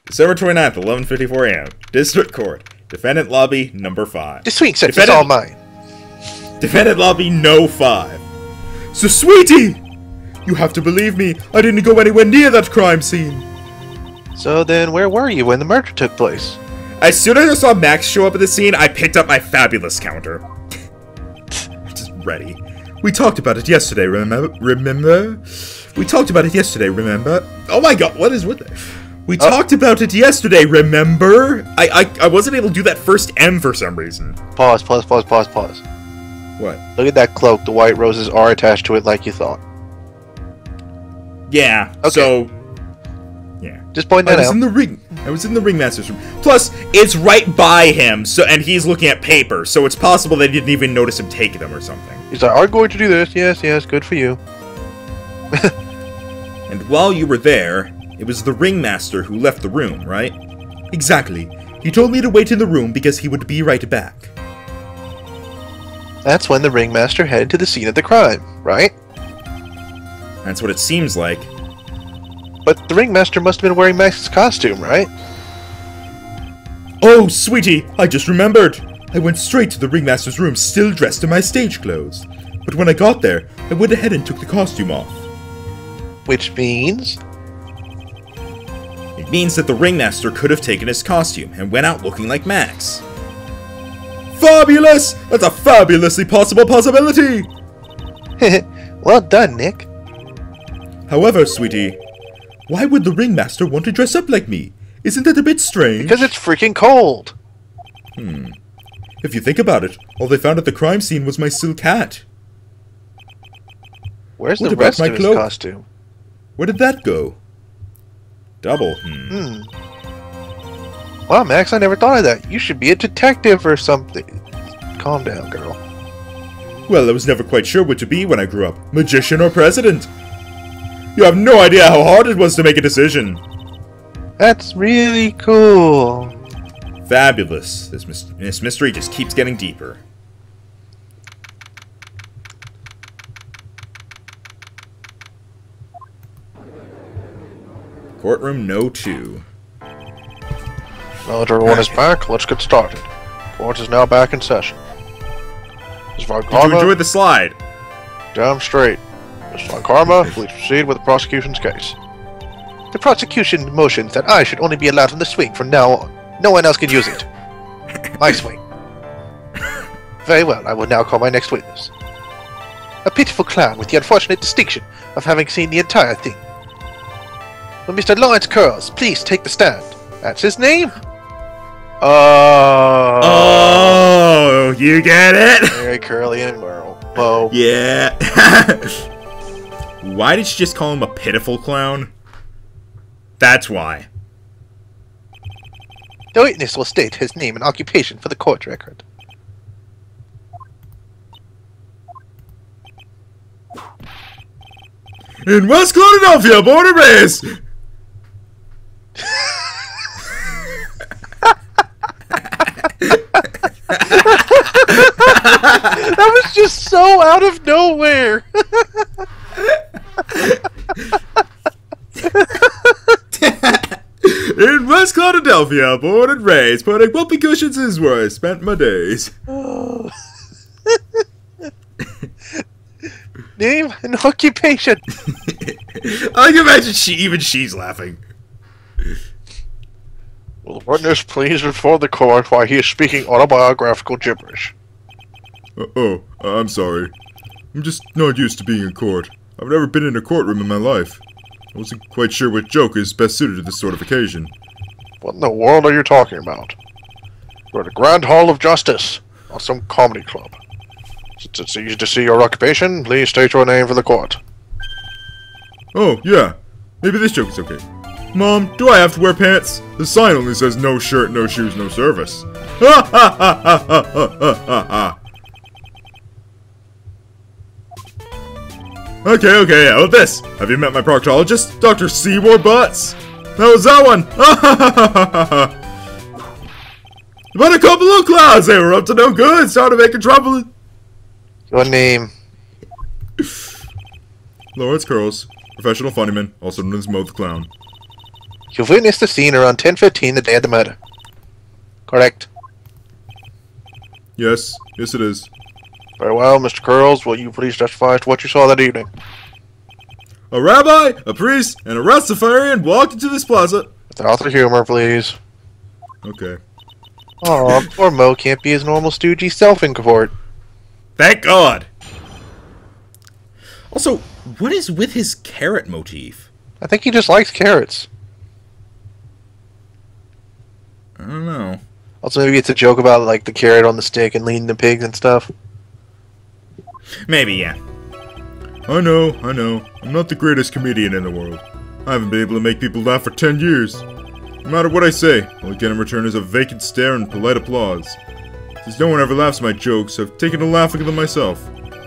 December 29th, 11:54 a.m. District Court. Defendant Lobby number 5. The swing set is all mine. Defendant Lobby no 5. So, sweetie! You have to believe me, I didn't go anywhere near that crime scene. So then, where were you when the murder took place? As soon as I saw Max show up at the scene, I picked up my fabulous counter. Just ready. We talked about it yesterday, remember? We talked about it yesterday, remember? Oh my god, what is with it? We talked about it yesterday, remember? I wasn't able to do that first M for some reason. Pause. What? Look at that cloak. The white roses are attached to it like you thought. Yeah, okay. So... Yeah. Just point that out. I was in the ringmaster's room. Plus, it's right by him, so and he's looking at paper, so it's possible they didn't even notice him take them or something. He's like, I'm going to do this. Yes, good for you. And while you were there, it was the ringmaster who left the room, right? Exactly. He told me to wait in the room because he would be right back. That's when the ringmaster headed to the scene of the crime, right? That's what it seems like. But the ringmaster must have been wearing Max's costume, right? Oh, sweetie, I just remembered. I went straight to the ringmaster's room still dressed in my stage clothes. But when I got there, I went ahead and took the costume off. Which means? It means that the ringmaster could have taken his costume and went out looking like Max. Fabulous! That's a fabulously possible possibility! Well done, Nick. However, sweetie, why would the ringmaster want to dress up like me? Isn't that a bit strange? Because it's freaking cold! If you think about it, all they found at the crime scene was my silk hat. Where's the rest of his costume? Where did that go? Double. Wow, Max, I never thought of that. You should be a detective or something. Calm down, girl. Well, I was never quite sure what to be when I grew up. Magician or president? You have no idea how hard it was to make a decision. That's really cool. Fabulous. This mystery just keeps getting deeper. Courtroom No. 2. Now that everyone is back, let's get started. Court is now back in session. Ms. Von Karma, did you enjoy the slide? Damn straight. Ms. Von Karma, please proceed with the prosecution's case. The prosecution motions that I should only be allowed on the swing from now on. No one else can use it. My swing. Very well, I will now call my next witness. A pitiful clown with the unfortunate distinction of having seen the entire thing. Well, Mr. Lawrence Curls, please take the stand. That's his name? Oh, you get it? Very curly and bow. Yeah. Why did she just call him a pitiful clown? That's why. The witness will state his name and occupation for the court record. In West Philadelphia, born and raised. That was just so out of nowhere. In West Philadelphia, born and raised, putting whoopee cushions is where I spent my days. Oh. Name and occupation. I can imagine she's laughing. Will the witness please inform the court why he is speaking autobiographical gibberish? I'm sorry. I'm just not used to being in court. I've never been in a courtroom in my life. I wasn't quite sure what joke is best suited to this sort of occasion. What in the world are you talking about? We're at the Grand Hall of Justice, not some comedy club. Since it's easy to see your occupation, please state your name for the court. Oh, yeah. Maybe this joke is okay. Mom, do I have to wear pants? The sign only says no shirt, no shoes, no service. Ha ha ha ha ha ha ha ha. Okay, how about this? Have you met my proctologist, Dr. Seymour Butts? How was that one? About a couple of clowns, they were up to no good, started making trouble. Your name? Lawrence Curls, professional funnyman, also known as Mo the Clown. You've witnessed the scene around 10:15 the day of the murder. Correct. Yes. Yes, it is. Very well, Mr. Curls. Will you please testify to what you saw that evening? A rabbi, a priest, and a Rastafarian walked into this plaza. Without the humor, please. Okay. Aw, poor Mo can't be his normal stoogey self in court. Thank God! Also, what is with his carrot motif? I think he just likes carrots. I don't know. Also, maybe it's a joke about, like, the carrot on the stick and leading the pigs and stuff. Maybe, yeah. I know. I'm not the greatest comedian in the world. I haven't been able to make people laugh for 10 years. No matter what I say, all I get in return is a vacant stare and polite applause. Since no one ever laughs at my jokes, I've taken to laughing at them myself.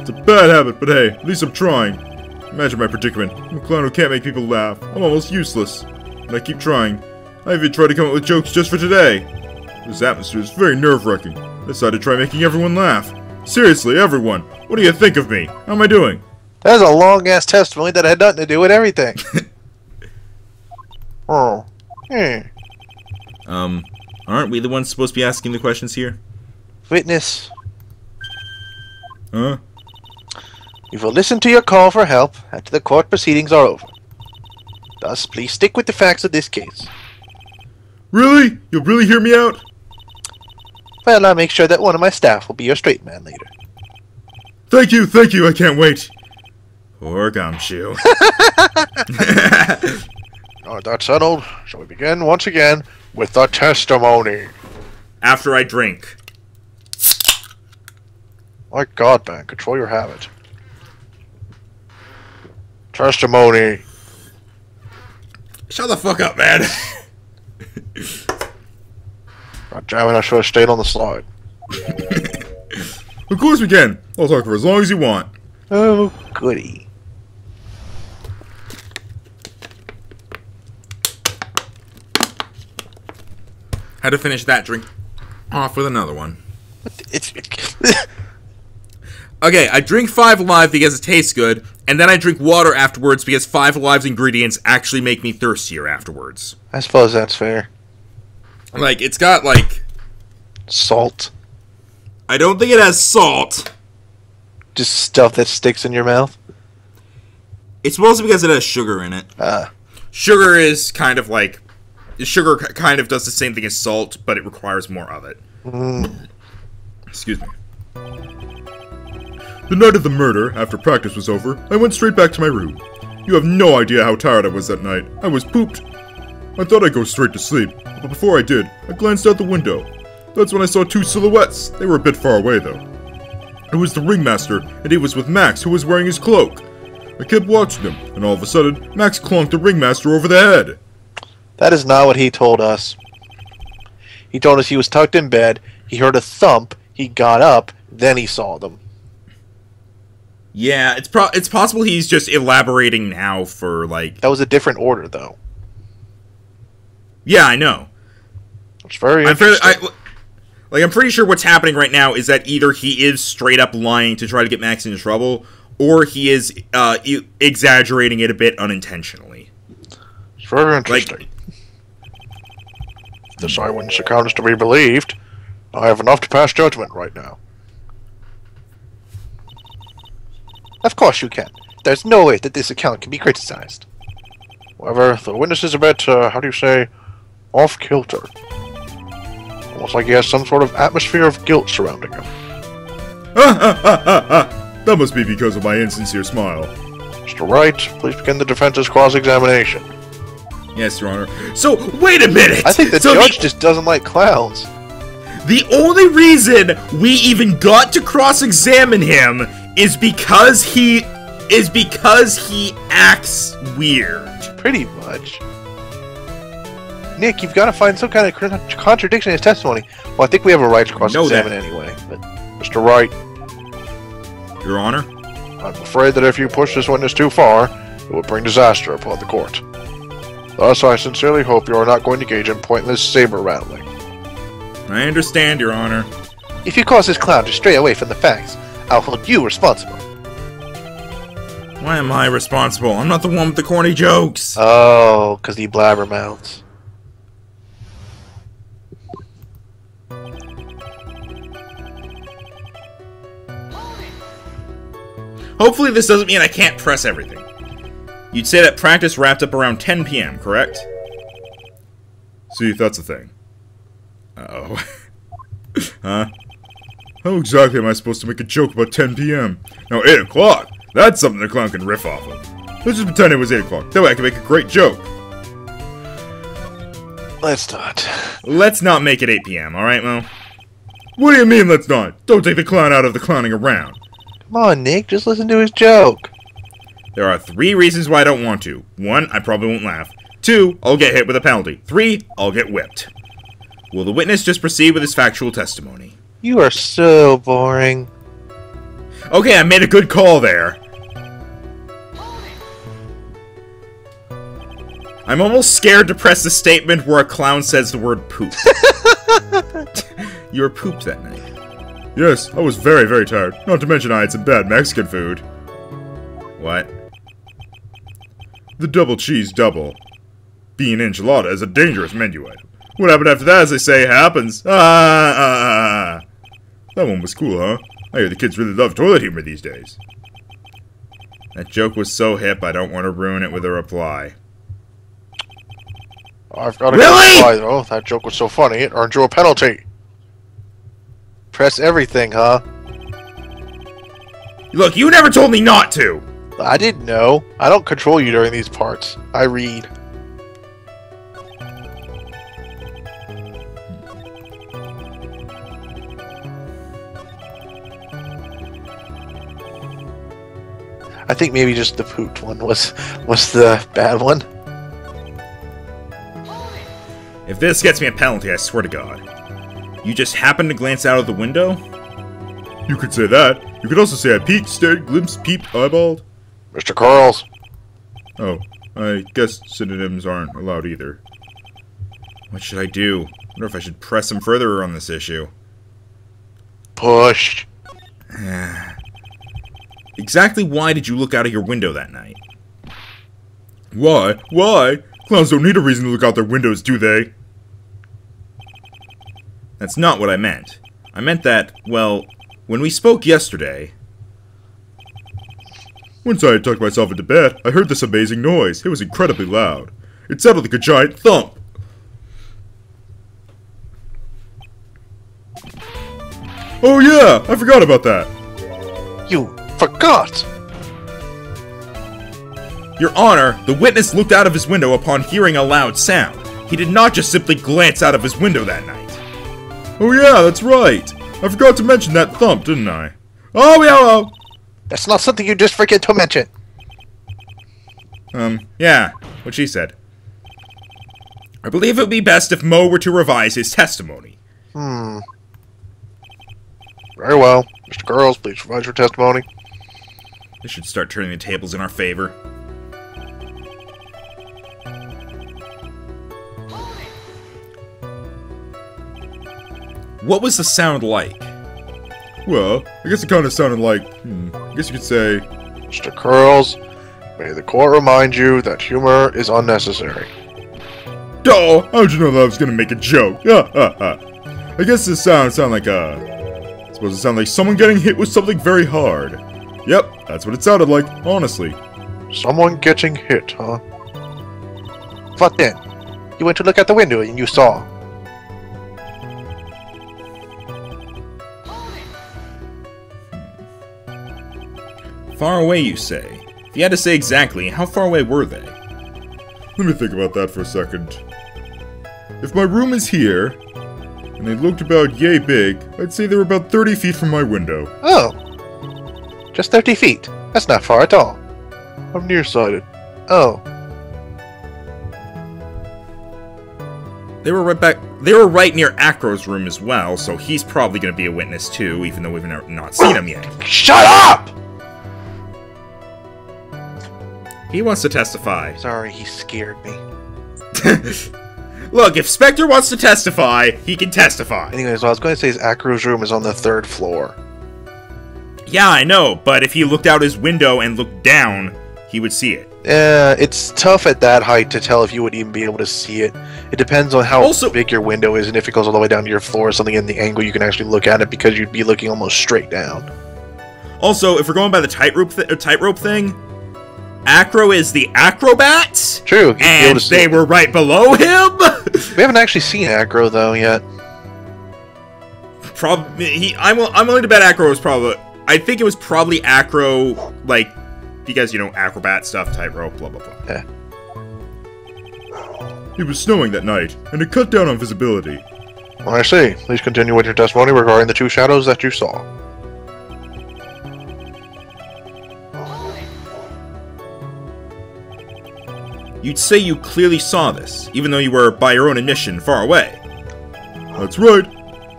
It's a bad habit, but hey, at least I'm trying. Imagine my predicament. I'm a clown who can't make people laugh. I'm almost useless. But I keep trying. I even tried to come up with jokes just for today. This atmosphere is very nerve-wracking. I decided to try making everyone laugh. Seriously, everyone. What do you think of me? How am I doing? That was a long-ass testimony that had nothing to do with everything. Oh. Aren't we the ones supposed to be asking the questions here? Witness. Huh? We will listen to your call for help after the court proceedings are over. Thus, please stick with the facts of this case. Really? You'll really hear me out? Well, I'll make sure that one of my staff will be your straight man later. Thank you, I can't wait. Poor gumshoe. Alright, that's settled. Shall we begin once again with the testimony? After I drink. My God, man, control your habit. Testimony. Shut the fuck up, man. God damn it, I should have stayed on the slide. Of course we can. I'll talk for as long as you want. Oh, goody. Had to finish that drink off with another one. It's... Okay, I drink 5 Alive because it tastes good, and then I drink water afterwards because 5 Alive's ingredients actually make me thirstier afterwards. I suppose that's fair. Like, it's got, like... Salt. I don't think it has salt. Just stuff that sticks in your mouth? It's mostly because it has sugar in it. Sugar is kind of like... Sugar kind of does the same thing as salt, but it requires more of it. Excuse me. The night of the murder, after practice was over, I went straight back to my room. You have no idea how tired I was that night. I was pooped. I thought I'd go straight to sleep, but before I did, I glanced out the window. That's when I saw 2 silhouettes. They were a bit far away, though. It was the ringmaster, and he was with Max, who was wearing his cloak. I kept watching them, and all of a sudden, Max clonked the ringmaster over the head. That is not what he told us. He told us he was tucked in bed, he heard a thump, he got up, then he saw them. Yeah, it's possible he's just elaborating now for, like... That was a different order, though. Yeah, I know. It's very interesting. I'm pretty sure what's happening right now is that either he is straight up lying to try to get Max into trouble, or he is exaggerating it a bit unintentionally. It's very interesting. Like, this eyewitness account is to be believed. I have enough to pass judgment right now. Of course you can. There's no way that this account can be criticized. However, the witness is a bit, how do you say, off-kilter. Almost like he has some sort of atmosphere of guilt surrounding him. That must be because of my insincere smile. Mr. Wright, please begin the defense's cross-examination. Yes, Your Honor. So, wait a minute! I think the judge just doesn't like clowns. The only reason we even got to cross-examine him is because he acts weird. Pretty much. Nick, you've got to find some kind of contradiction in his testimony. Well, I think we have a right to cross-examine anyway. But, Mr. Wright. Your Honor? I'm afraid that if you push this witness too far, it will bring disaster upon the court. Thus, I sincerely hope you are not going to engage in pointless saber-rattling. I understand, Your Honor. If you cause this clown to stray away from the facts, I'll hold you responsible. Why am I responsible? I'm not the one with the corny jokes! Oh, because he blabbermouths. Hopefully this doesn't mean I can't press everything. You'd say that practice wrapped up around 10 p.m., correct? See if that's a thing. Uh-oh. Huh? How exactly am I supposed to make a joke about 10 p.m.? Now 8 o'clock! That's something the clown can riff off of. Let's just pretend it was 8 o'clock. That way I can make a great joke. Let's not. Let's not make it 8 p.m., alright, Mo? What do you mean, let's not? Don't take the clown out of the clowning around. Come on, Nick. Just listen to his joke. There are 3 reasons why I don't want to. 1, I probably won't laugh. 2, I'll get hit with a penalty. 3, I'll get whipped. Will the witness just proceed with his factual testimony? You are so boring. Okay, I made a good call there. I'm almost scared to press the statement where a clown says the word poop. You were pooped that night. Yes, I was very, very tired. Not to mention I had some bad Mexican food. What? The double cheese double. Bean enchilada is a dangerous menu item. What happened after that, as they say, happens. That one was cool, huh? I hear the kids really love toilet humor these days. That joke was so hip, I don't want to ruin it with a reply. I've got to Really? reply, though. That joke was so funny, it earned you a penalty. Press everything, huh? Look, you never told me not to! I didn't know. I don't control you during these parts. I read. I think maybe just the pooped one was the bad one. If this gets me a penalty, I swear to God. You just happened to glance out of the window? You could say that. You could also say I peeked, stared, glimpsed, peeped, eyeballed. Mr. Carls. Oh, I guess synonyms aren't allowed either. What should I do? I wonder if I should press him further on this issue. Push. Exactly why did you look out of your window that night? Why? Why? Clowns don't need a reason to look out their windows, do they? That's not what I meant. I meant that, well, when we spoke yesterday... Once I had tucked myself into bed, I heard this amazing noise. It was incredibly loud. It sounded like a giant thump. Oh yeah, I forgot about that. You forgot! Your Honor, the witness looked out of his window upon hearing a loud sound. He did not just simply glance out of his window that night. Oh yeah, that's right. I forgot to mention that thump, didn't I? Oh yeah, well. That's not something you just forget to mention. Yeah, what she said. I believe it would be best if Mo were to revise his testimony. Very well. Mr. Girls, please revise your testimony. This should start turning the tables in our favor. What was the sound like? Well, I guess it kind of sounded like, I guess you could say... Mr. Curls, may the court remind you that humor is unnecessary. Oh, how'd you know that I was gonna make a joke? I guess this sounded like it's supposed to sound like someone getting hit with something very hard. Yep, that's what it sounded like, honestly. Someone getting hit, huh? What then? You went to look out the window and you saw. Far away, you say? If you had to say exactly, how far away were they? Let me think about that for a second. If my room is here, and they looked about yay big, I'd say they were about 30 feet from my window. Oh. Just 30 feet. That's not far at all. I'm nearsighted. Oh. They were right near Acro's room as well, so he's probably going to be a witness too, even though we've not seen him yet. Shut up! He wants to testify. Sorry, he scared me. Look, if Spectre wants to testify, he can testify. Anyways, what I was going to say is Acro's room is on the 3rd floor. Yeah, I know, but if he looked out his window and looked down, he would see it. Yeah, it's tough at that height to tell if you would even be able to see it. It depends on how big your window is and if it goes all the way down to your floor or something in the angle you can actually look at it because you'd be looking almost straight down. Also, if we're going by the tightrope thing, Acro is the acrobat. True. And they were right below him. We haven't actually seen Acro though yet. I'm willing to bet Acro was probably. I think it was probably Acro, like, because you know acrobat stuff, tightrope, blah blah blah. Yeah. It was snowing that night, and it cut down on visibility. Well, I see. Please continue with your testimony regarding the two shadows that you saw. You'd say you clearly saw this, even though you were, by your own admission, far away. That's right.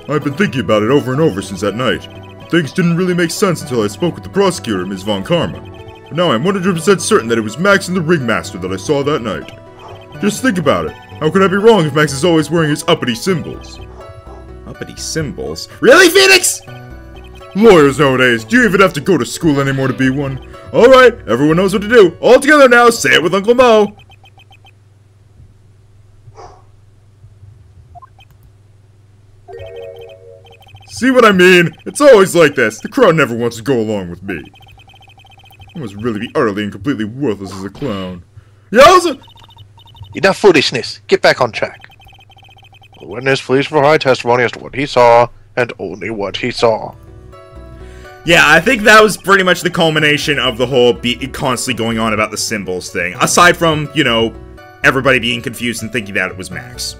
I've been thinking about it over and over since that night. Things didn't really make sense until I spoke with the prosecutor, Ms. Von Karma. But now I'm 100% certain that it was Max and the Ringmaster that I saw that night. Just think about it. How could I be wrong if Max is always wearing his uppity symbols? Uppity symbols? Really, Phoenix?! Lawyers nowadays, do you even have to go to school anymore to be one? Alright, everyone knows what to do. All together now, say it with Uncle Mo! See what I mean? It's always like this. The crowd never wants to go along with me. I must really be utterly and completely worthless as a clown. Yowza! Enough foolishness. Get back on track. The witness please provide testimony as to what he saw, and only what he saw. Yeah, I think that was pretty much the culmination of the whole constantly going on about the symbols thing. Aside from, you know, everybody being confused and thinking that it was Max.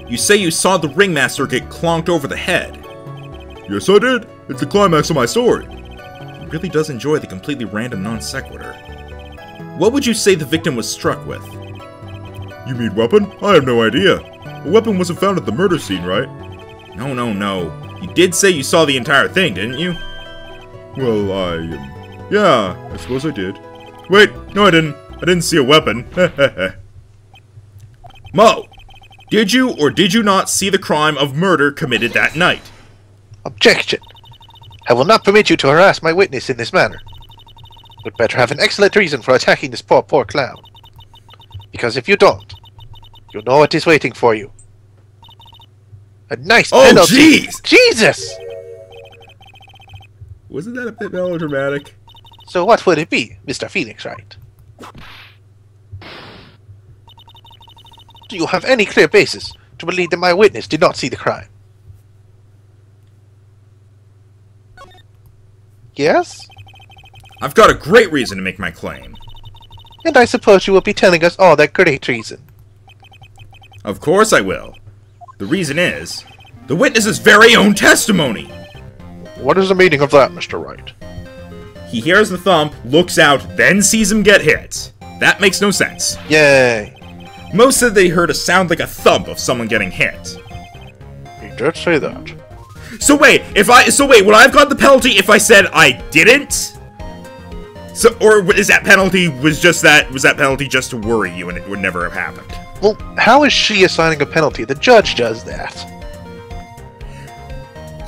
You say you saw the Ringmaster get clonked over the head. Yes, I did. It's the climax of my story. He really does enjoy the completely random non sequitur. What would you say the victim was struck with? You mean weapon? I have no idea. A weapon wasn't found at the murder scene, right? No. You did say you saw the entire thing, didn't you? Well, yeah, I suppose I did. Wait, no I didn't. I didn't see a weapon. Mo! Did you or did you not see the crime of murder committed that night? Objection! I will not permit you to harass my witness in this manner. You'd better have an excellent reason for attacking this poor clown. Because if you don't, you'll know what is waiting for you. A nice penalty! Oh, jeez! Jesus! Wasn't that a bit melodramatic? So what would it be, Mr. Phoenix Wright? Do you have any clear basis to believe that my witness did not see the crime? Yes? I've got a great reason to make my claim. And I suppose you will be telling us all that great reason. Of course I will. The reason is the witness's very own testimony. What is the meaning of that, Mr. Wright? He hears the thump, looks out, then sees him get hit. That makes no sense. Yay! Most said they heard a sound like a thump of someone getting hit. He did say that. So wait, would I have got the penalty if I said I didn't? So, or is that penalty was that penalty just to worry you and it would never have happened? Well, how is she assigning a penalty? The judge does that.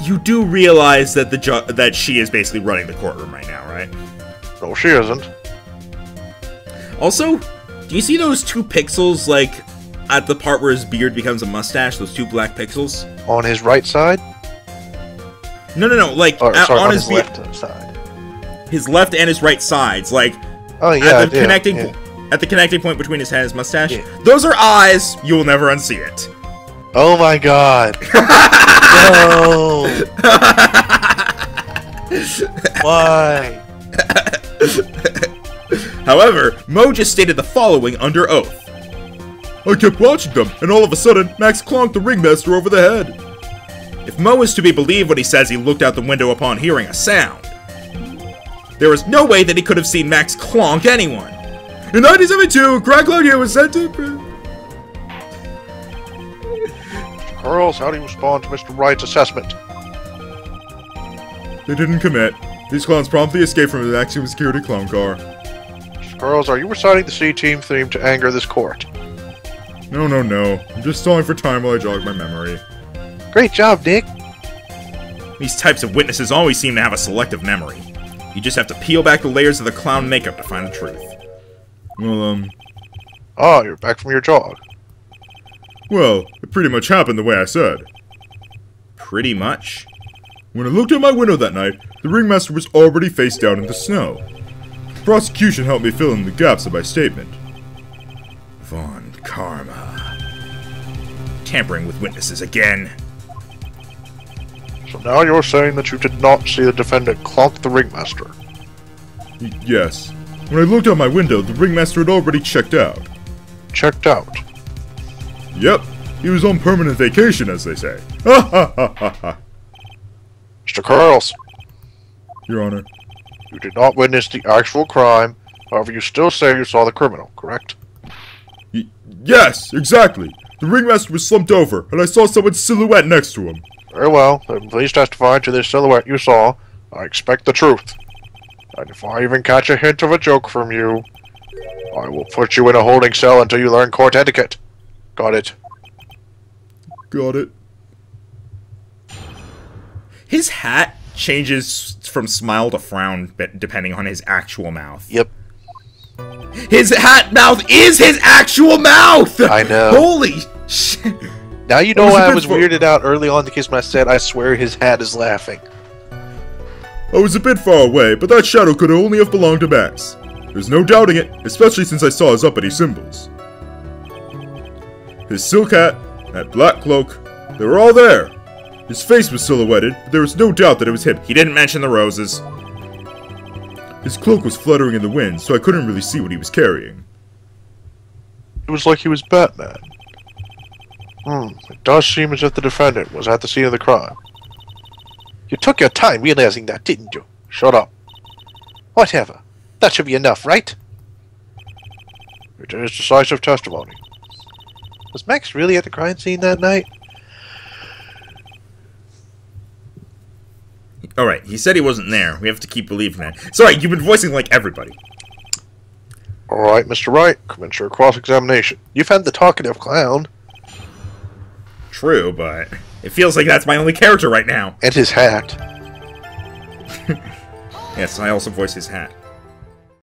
You do realize that that she is basically running the courtroom right now, right? No, she isn't. Also, do you see those 2 pixels, like, at the part where his beard becomes a mustache? Those 2 black pixels? On his right side? No, like, on his left side. His left and his right sides, like, oh, yeah, at the connecting point between his head and his mustache. Yeah. Those are eyes. You will never unsee it. Oh my god. No. Why? However, Mo just stated the following under oath. I kept watching them, and all of a sudden, Max clonked the Ringmaster over the head. If Mo is to be believed when he says he looked out the window upon hearing a sound, there is no way that he could have seen Max clonk anyone. In 1972, Craig Claudia was sent to... Girls, how do you respond to Mr. Wright's assessment? They didn't commit. These clowns promptly escaped from a maximum security clown car. Girls, are you reciting the C-Team theme to anger this court? No. I'm just stalling for time while I jog my memory. Great job, Nick. These types of witnesses always seem to have a selective memory. You just have to peel back the layers of the clown makeup to find the truth. Well, Oh, you're back from your jog. well, it pretty much happened the way I said. Pretty much. When I looked out my window that night, the ringmaster was already face down in the snow. The prosecution helped me fill in the gaps of my statement. Von Karma. Tampering with witnesses again. So now you're saying that you did not see the defendant clonk the ringmaster. Yes. When I looked out my window, the ringmaster had already checked out. Checked out. Yep, he was on permanent vacation, as they say. Ha ha ha ha ha. Mr. Curls, Your Honor. you did not witness the actual crime. However, you still say you saw the criminal, correct? Yes, exactly. The ringmaster was slumped over, and I saw someone's silhouette next to him. Very well. Then please testify to this silhouette you saw. I expect the truth. And if I even catch a hint of a joke from you, I will put you in a holding cell until you learn court etiquette. Got it? Got it. His hat changes from smile to frown depending on his actual mouth. Yep. His hat mouth is his actual mouth! I know. Holy shit. Now you know was a why I bit was weirded out early on in the case when I said I swear his hat is laughing. I was a bit far away, but that shadow could only have belonged to Max. There's no doubting it, especially since I saw his uppity symbols. His silk hat, that black cloak, they were all there. His face was silhouetted, but there was no doubt that it was him. He didn't mention the roses. His cloak was fluttering in the wind, so I couldn't really see what he was carrying. It was like he was Batman. It does seem as if the defendant was at the scene of the crime. You took your time realizing that, didn't you? Shut up. Whatever. That should be enough, right? It is decisive testimony. Was Max really at the crime scene that night? Alright, he said he wasn't there. We have to keep believing that. Sorry, you've been voicing like everybody. Alright, Mr. Wright, commence your cross-examination. You've had the talkative clown. True, but it feels like that's my only character right now. And his hat. Yes, I also voice his hat.